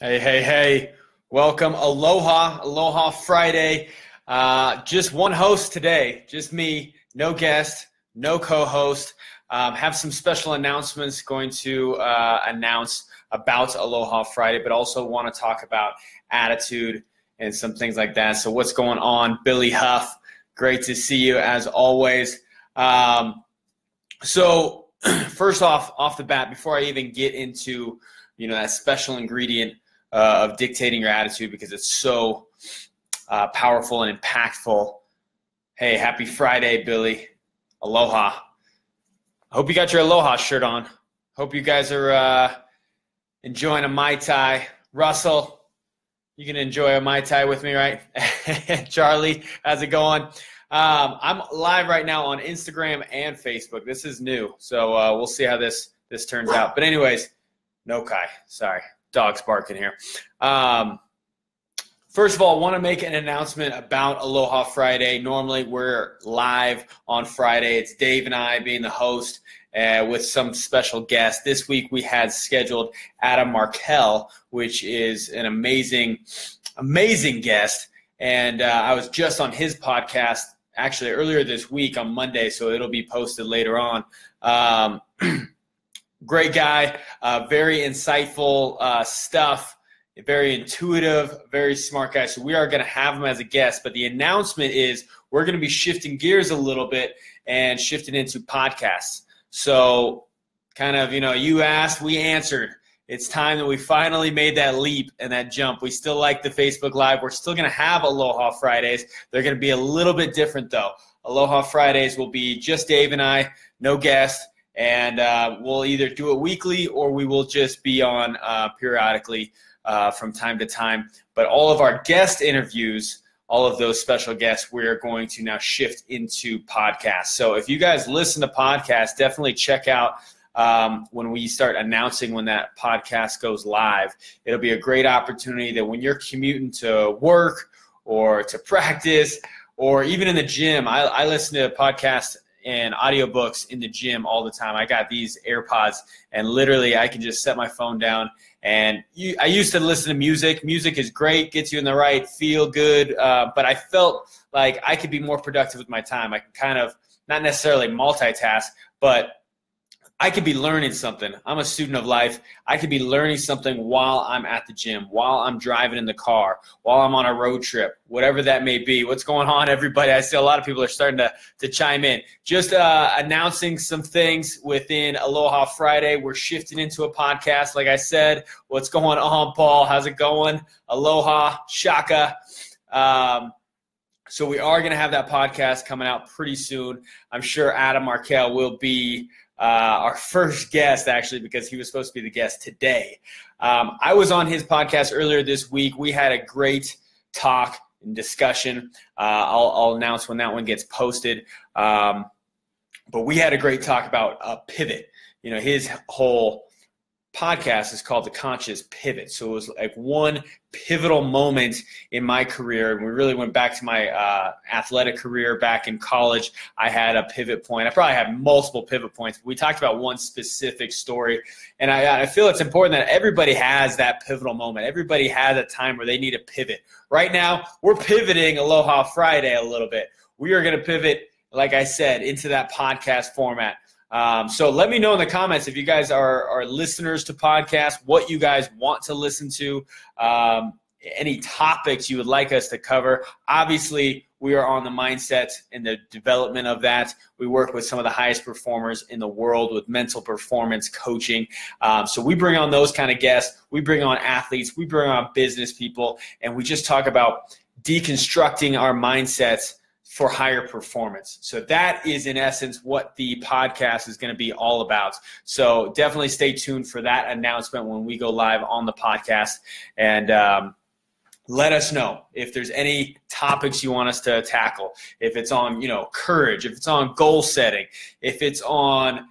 Hey, hey, hey. Welcome. Aloha. Aloha Friday. Just one host today. Just me. No guest. No co-host. Have some special announcements going to announce about Aloha Friday, but also want to talk about attitude and some things like that. So what's going on? Billy Huff. Great to see you as always. So first off the bat, before I even get into that special ingredient of dictating your attitude, because it's so powerful and impactful. Hey, happy Friday, Billy. Aloha. I hope you got your Aloha shirt on. Hope you guys are enjoying a Mai Tai. Russell, you can enjoy a Mai Tai with me, right? Charlie, how's it going? I'm live right now on Instagram and Facebook. This is new, so we'll see how this turns out. But anyways, no Kai. Sorry. Dog's barking here. First of all, I want to make an announcement about Aloha Friday. Normally, we're live on Friday. It's Dave and I being the host with some special guests. This week, we had scheduled Adam Markell, which is an amazing guest. And I was just on his podcast, actually, earlier this week on Monday, so it'll be posted later on. Great guy, very insightful stuff, very intuitive, very smart guy. So we are going to have him as a guest. But the announcement is we're going to be shifting gears a little bit and shifting into podcasts. So kind of, you asked, we answered. It's time that we finally made that leap and that jump. We still like the Facebook Live. We're still going to have Aloha Fridays. They're going to be a little bit different, though. Aloha Fridays will be just Dave and I, no guest. And we'll either do it weekly or we will just be on periodically from time to time. But all of our guest interviews, all of those special guests, we're going to now shift into podcasts. So if you guys listen to podcasts, definitely check out when we start announcing when that podcast goes live. It'll be a great opportunity that when you're commuting to work or to practice or even in the gym, I listen to podcasts and audiobooks in the gym all the time. I got these AirPods, and literally I can just set my phone down. And I used to listen to music. Music is great, gets you in the right feel good, but I felt like I could be more productive with my time. I can kind of, not necessarily multitask, but I could be learning something. I'm a student of life. I could be learning something while I'm at the gym, while I'm driving in the car, while I'm on a road trip, whatever that may be. What's going on, everybody? I see a lot of people are starting to chime in. Just announcing some things within Aloha Friday. We're shifting into a podcast. Like I said, what's going on, Paul? How's it going? Aloha, Shaka. So we are going to have that podcast coming out pretty soon. I'm sure Adam Markell will be our first guest, actually, because he was supposed to be the guest today. I was on his podcast earlier this week. We had a great talk and discussion. I'll announce when that one gets posted. But we had a great talk about a pivot. His whole podcast is called The Conscious Pivot. So it was like one pivotal moment in my career. And we really went back to my athletic career back in college. I had a pivot point. I probably had multiple pivot points. We talked about one specific story. And I feel it's important that everybody has that pivotal moment. Everybody has a time where they need a pivot. Right now, we're pivoting Aloha Friday a little bit. We are going to pivot, like I said, into that podcast format. So let me know in the comments if you guys are listeners to podcasts, what you guys want to listen to, any topics you would like us to cover. Obviously, we are on the mindset and the development of that. We work with some of the highest performers in the world with mental performance coaching. So we bring on those kind of guests. We bring on athletes. We bring on business people. And we just talk about deconstructing our mindsets for higher performance. So that is, in essence, what the podcast is going to be all about. So definitely stay tuned for that announcement when we go live on the podcast. And let us know if there's any topics you want us to tackle. If it's on, courage, if it's on goal setting, if it's on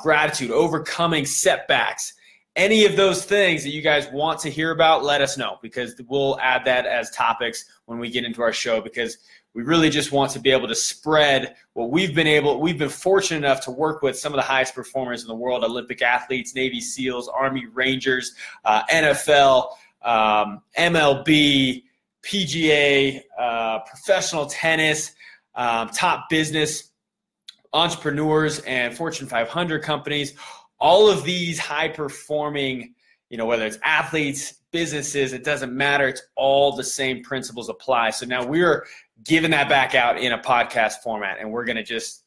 gratitude, overcoming setbacks, any of those things that you guys want to hear about, let us know, because we'll add that as topics when we get into our show, because We really just want to be able to spread what we've been fortunate enough to work with some of the highest performers in the world: Olympic athletes, Navy SEALs, Army Rangers, NFL, MLB, PGA, professional tennis, top business entrepreneurs, and Fortune 500 companies. All of these high performing, whether it's athletes, businesses, it doesn't matter. It's all the same principles apply. So now we're giving that back out in a podcast format, and we're going to just,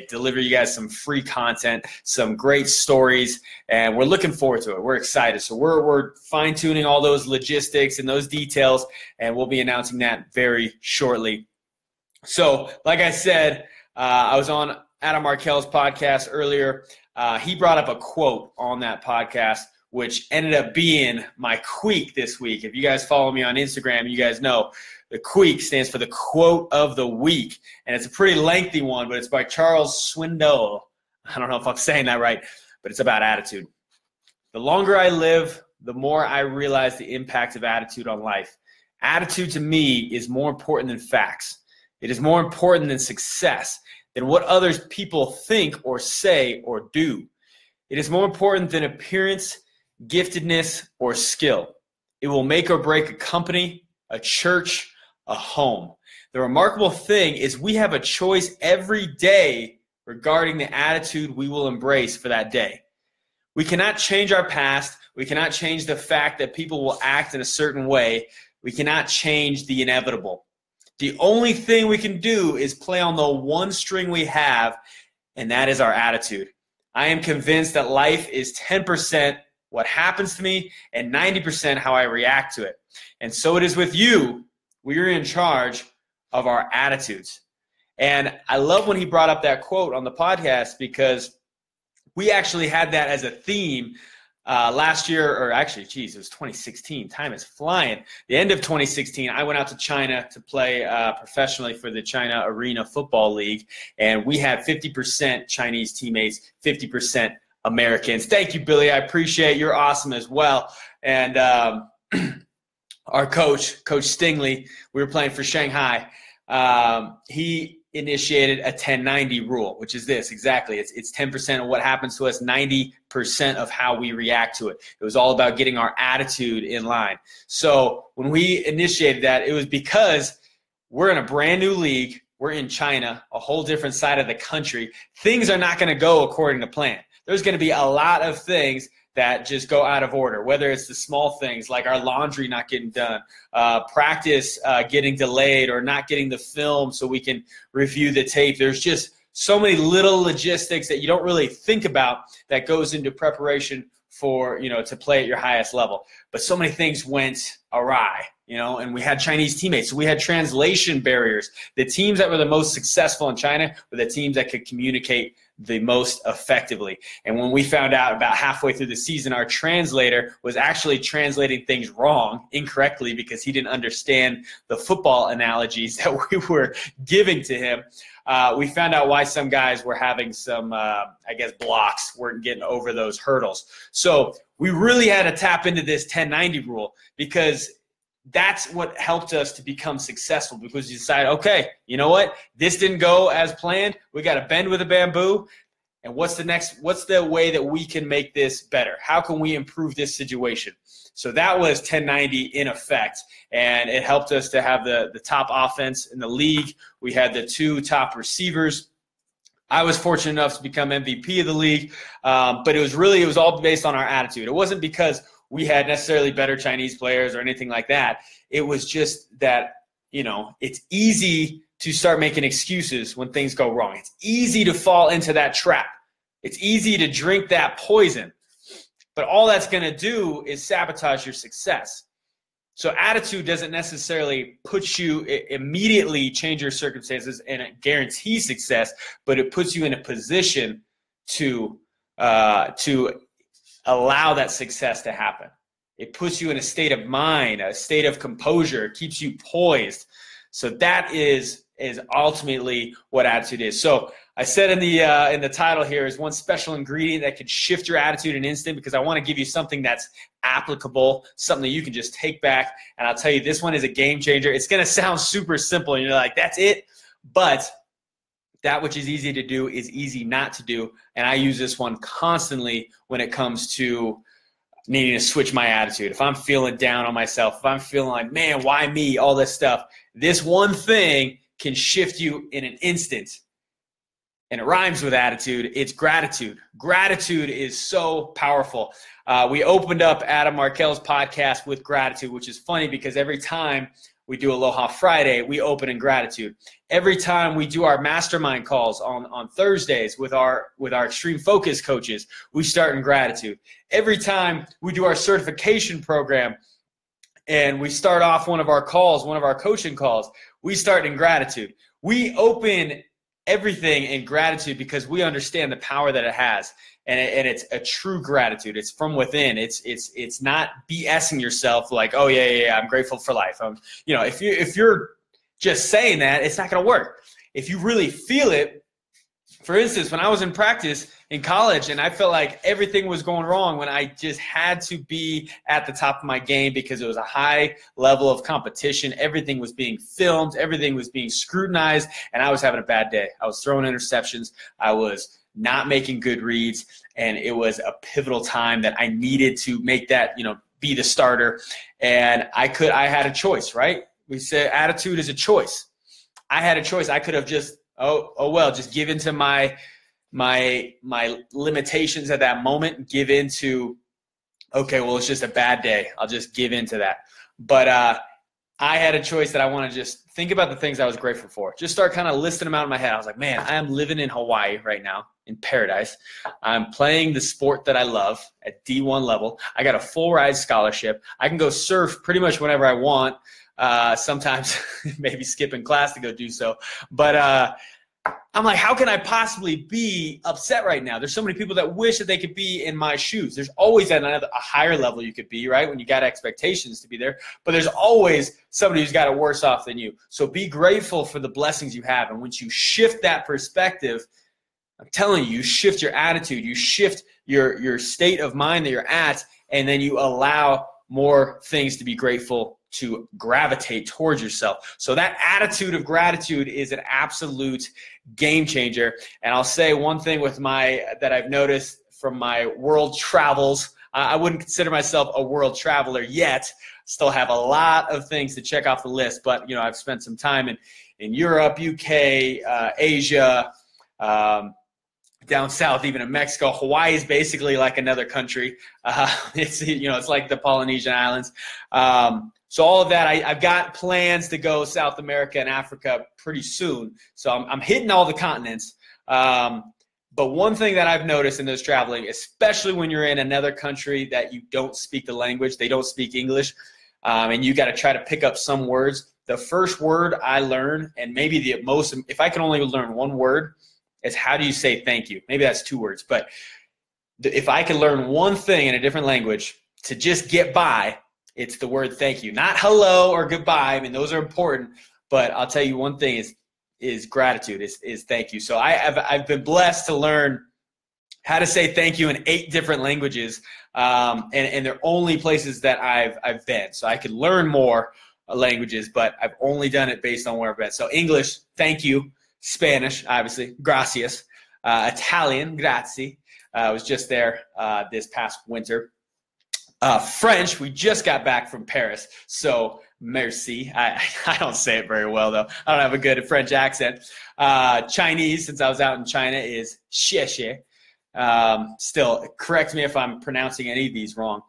deliver you guys some free content, some great stories, and we're looking forward to it. We're excited. So we're fine-tuning all those logistics and those details, and we'll be announcing that very shortly. So like I said, I was on Adam Markel's podcast earlier. He brought up a quote on that podcast, which ended up being my queek this week. If you guys follow me on Instagram, you guys know the queek stands for the quote of the week. And it's a pretty lengthy one, but it's by Charles Swindoll. I don't know if I'm saying that right, but it's about attitude. The longer I live, the more I realize the impact of attitude on life. Attitude to me is more important than facts. It is more important than success, than what others people think or say or do. It is more important than appearance, giftedness, or skill. It will make or break a company, a church, a home. The remarkable thing is we have a choice every day regarding the attitude we will embrace for that day. We cannot change our past. We cannot change the fact that people will act in a certain way. We cannot change the inevitable. The only thing we can do is play on the one string we have, and that is our attitude. I am convinced that life is 10% what happens to me and 90% how I react to it. And so it is with you. We are in charge of our attitudes. And I love when he brought up that quote on the podcast, because we actually had that as a theme last year, or actually, it was 2016. Time is flying. The end of 2016, I went out to China to play professionally for the China Arena Football League, and we had 50% Chinese teammates, 50% Americans. Thank you, Billy. I appreciate it. You're awesome as well. And our coach, Coach Stingley, we were playing for Shanghai. He initiated a 10-90 rule, which is this exactly. It's 10% of what happens to us, 90% of how we react to it. It was all about getting our attitude in line. So when we initiated that, it was because we're in a brand new league. We're in China, a whole different side of the country. Things are not going to go according to plan. There's going to be a lot of things that just go out of order, whether it's the small things like our laundry not getting done, practice getting delayed, or not getting the film so we can review the tape. There's just so many little logistics that you don't really think about that goes into preparation for, to play at your highest level. But so many things went awry, and we had Chinese teammates. So we had translation barriers. The teams that were the most successful in China were the teams that could communicate the most effectively. And when we found out about halfway through the season, our translator was actually translating things wrong, incorrectly, because he didn't understand the football analogies that we were giving to him. We found out why some guys were having some, blocks, weren't getting over those hurdles. So we really had to tap into this 10-90 rule, because that's what helped us to become successful, because you decide, okay, you know what? This didn't go as planned. We got to bend with a bamboo. And what's the way that we can make this better? How can we improve this situation? So that was 10-90 in effect, and it helped us to have the top offense in the league. We had the 2 top receivers. I was fortunate enough to become MVP of the league, but it was all based on our attitude. It wasn't because we had necessarily better Chinese players or anything like that. It was just that, it's easy to start making excuses when things go wrong. It's easy to fall into that trap. It's easy to drink that poison. But all that's going to do is sabotage your success. So attitude doesn't necessarily put you immediately change your circumstances and it guarantees success, but it puts you in a position to allow that success to happen. It puts you in a state of mind, a state of composure. It keeps you poised. So that is is ultimately what attitude is. So I said in the title here is one special ingredient that could shift your attitude in an instant, because I want to give you something that's applicable, something that you can just take back. And I'll tell you, this one is a game changer. It's going to sound super simple, and you're like, that's it. But that which is easy to do is easy not to do. And I use this one constantly when it comes to needing to switch my attitude. If I'm feeling down on myself, if I'm feeling like, man, why me, all this stuff, this one thing can shift you in an instant. And it rhymes with attitude. It's gratitude. Gratitude is so powerful. We opened up Adam Markel's podcast with gratitude, which is funny because every time we do Aloha Friday, we open in gratitude. Every time we do our mastermind calls on Thursdays with our extreme focus coaches, we start in gratitude. Every time we do our certification program and we start off one of our calls, one of our coaching calls, we start in gratitude. We open everything in gratitude because we understand the power that it has. And it's a true gratitude. It's from within. It's not BSing yourself like, oh yeah, I'm grateful for life. If you're just saying that, it's not going to work. If you really feel it, for instance, when I was in practice in college and I felt like everything was going wrong, when I just had to be at the top of my game because it was a high level of competition, everything was being filmed, everything was being scrutinized, and I was having a bad day. I was throwing interceptions. I was not making good reads, and it was a pivotal time that I needed to make that, be the starter. And I had a choice, right? We said attitude is a choice. I had a choice. I could have just, just give into my limitations at that moment, give into, okay, well, it's just a bad day. I'll just give into that. But I had a choice that I want to just think about the things I was grateful for. Just start kind of listing them out in my head. I was like, man, I am living in Hawaii right now, in paradise. I'm playing the sport that I love at D1 level. I got a full ride scholarship. I can go surf pretty much whenever I want. Sometimes maybe skipping class to go do so. But I'm like, how can I possibly be upset right now? There's so many people that wish that they could be in my shoes. There's always a higher level you could be, right, when you got expectations to be there. But there's always somebody who's got it worse off than you. So be grateful for the blessings you have. And once you shift that perspective, I'm telling you, you shift your attitude, you shift your state of mind that you're at, and then you allow more things to be grateful to gravitate towards yourself. So that attitude of gratitude is an absolute game changer. And I'll say one thing that I've noticed from my world travels. I wouldn't consider myself a world traveler yet. Still have a lot of things to check off the list, but I've spent some time in Europe, UK, Asia, down south, even in Mexico. Hawaii is basically like another country. It's like the Polynesian Islands. So all of that, I've got plans to go South America and Africa pretty soon. So I'm hitting all the continents. But one thing that I've noticed in those traveling, especially when you're in another country that you don't speak the language, they don't speak English, and you got to try to pick up some words. The first word I learn, and maybe if I can only learn one word, is how do you say thank you? Maybe that's 2 words. But if I can learn one thing in a different language to just get by, it's the word thank you. Not hello or goodbye. I mean, those are important. But I'll tell you one thing is gratitude, is thank you. So I've been blessed to learn how to say thank you in 8 different languages. And they're only places that I've been. So I could learn more languages, but I've only done it based on where I've been. So English, thank you. Spanish, obviously, gracias. Italian, grazie. I was just there this past winter. French, we just got back from Paris, so merci. I don't say it very well, though. I don't have a good French accent. Chinese, since I was out in China, is xie xie. Still, correct me if I'm pronouncing any of these wrong.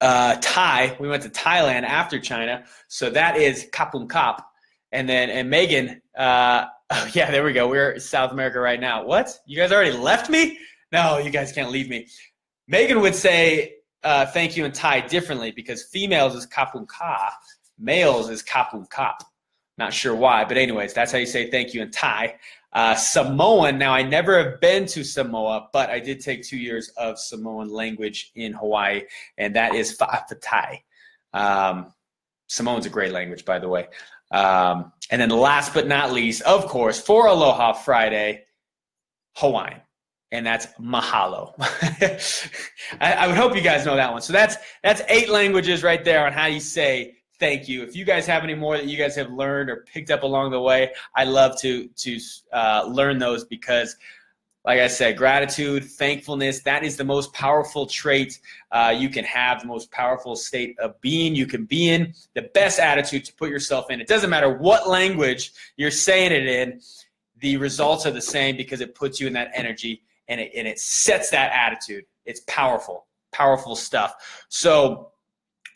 Thai, we went to Thailand after China, so that is kapun kap. And Megan, yeah, there we go. We're in South America right now. What? You guys already left me? No, you guys can't leave me. Megan would say thank you in Thai differently because females is kapun ka, males is kapun kap. Not sure why, but anyways, that's how you say thank you in Thai. Samoan, now I never have been to Samoa, but I did take 2 years of Samoan language in Hawaii, and that is fa'afetai. Samoan's a great language, by the way. And then last but not least, of course, for Aloha Friday, Hawaiian. And that's mahalo. I would hope you guys know that one. So that's 8 languages right there on how you say thank you. If you guys have any more that you guys have learned or picked up along the way, I'd love to learn those, because like I said, gratitude, thankfulness, that is the most powerful trait you can have, the most powerful state of being you can be in, the best attitude to put yourself in. It doesn't matter what language you're saying it in, the results are the same, because it puts you in that energy and it sets that attitude. It's powerful, powerful stuff. So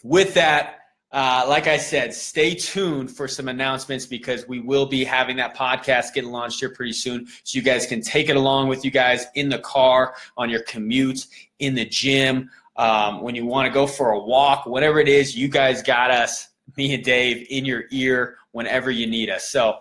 with that, like I said, stay tuned for some announcements, because we will be having that podcast get launched here pretty soon, so you guys can take it along with you guys in the car, on your commute, in the gym, when you want to go for a walk, whatever it is, you guys got us, me and Dave, in your ear whenever you need us. So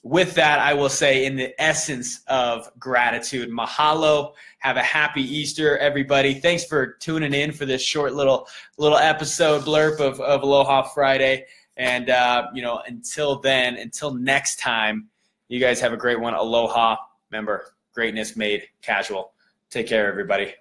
with that, I will say, in the essence of gratitude, mahalo. Have a happy Easter, everybody. Thanks for tuning in for this short little episode blurb of Aloha Friday. And, until then, until next time, you guys have a great one. Aloha. Remember, greatness made casual. Take care, everybody.